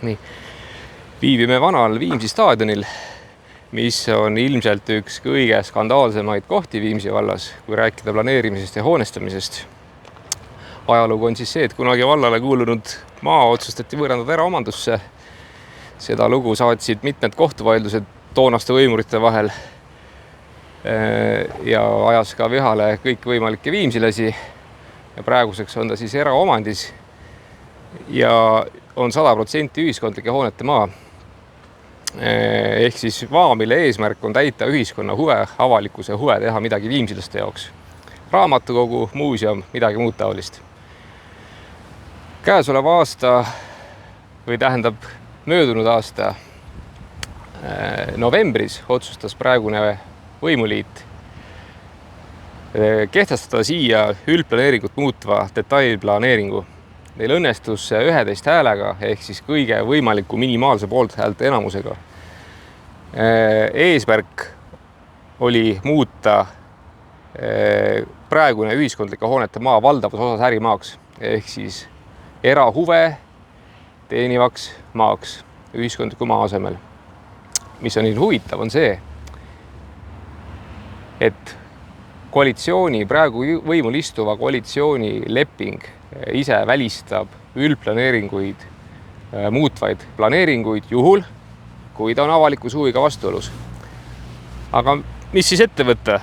Nii. Viibime vanal Viimsi staadionil, mis on ilmselt üks kõige skandaalsemaid kohti Viimsi vallas, kui rääkida planeerimisest ja hoonestamisest. Ajalugu on siis see, et kunagi vallale kuulunud maa otsustati võõrandada eraomandusse. Seda lugu saatsid mitmed kohtuvaidlused toonaste võimurite vahel ja ajas ka vihale kõikvõimalikke viimsilasi. Ja praeguseks on ta siis eraomandis ja on 100% ühiskondlike hoonete maa. Ehk siis maa, mille eesmärk on täita ühiskonna huve, avalikkuse huve, teha midagi viimsilaste jaoks. Raamatukogu, muuseum, midagi muud taolist. Käesoleva aasta või tähendab möödunud aasta novembris otsustas praegune võimuliit kehtestada siia üldplaneeringut muutva detailplaneeringu. Neil õnnestus 11 häälega ehk siis kõige võimaliku minimaalse poolthäälte enamusega. Eesmärk oli muuta praegune ühiskondlike hoonete maa valdavas osas ärimaaks ehk siis erahuve teenivaks maaks ühiskondliku maa asemel. Mis on nii huvitav, on see, et koalitsiooni, praegu võimul istuva koalitsiooni leping ise välistab üldplaneeringuid muutvaid planeeringuid juhul, kui ta on avaliku huviga vastuolus. Aga mis siis ette võtta?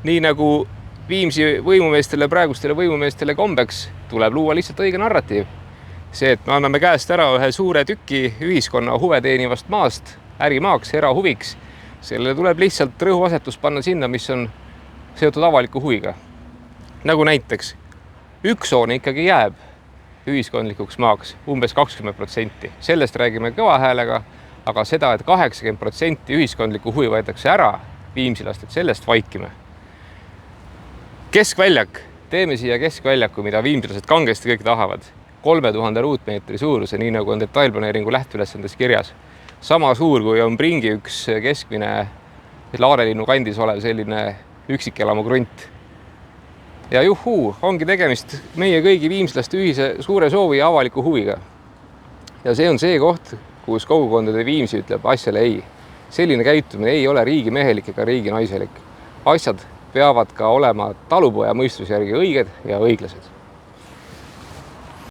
Nii nagu Viimsi võimumeestele, praegustele võimumeestele kombeks, tuleb luua lihtsalt õige narratiiv. See, et me anname käest ära ühe suure tüki ühiskonna huve teenivast maast, ärimaaks, erahuviks, sellele tuleb lihtsalt rõhuasetus panna sinna, mis on seotud avaliku huviga. Nagu näiteks, üks hoone ikkagi jääb ühiskondlikuks maaks umbes 20%. Sellest räägime kõva häälega, aga seda, et 80% ühiskondliku huvi võetakse ära viimsilast, et sellest vaikime. Keskväljak. Teeme siia keskväljaku, mida viimsilased kangesti kõik tahavad. 3000 ruutmeetri suuruse, nii nagu on detailplaneeringu lähteülesandes kirjas. Sama suur, kui on Pringi üks keskmine Laarelinnu kandis olev selline üksikelamu krunt. Ja juhuu, ongi tegemist meie kõigi viimsilaste ühise suure soovi ja avaliku huviga. Ja see on see koht, kus kogukondade Viimsi ütleb asjale ei. Selline käitumine ei ole riigimehelik ega riiginaiselik. Asjad peavad ka olema talupoja mõistuse järgi õiged ja õiglased.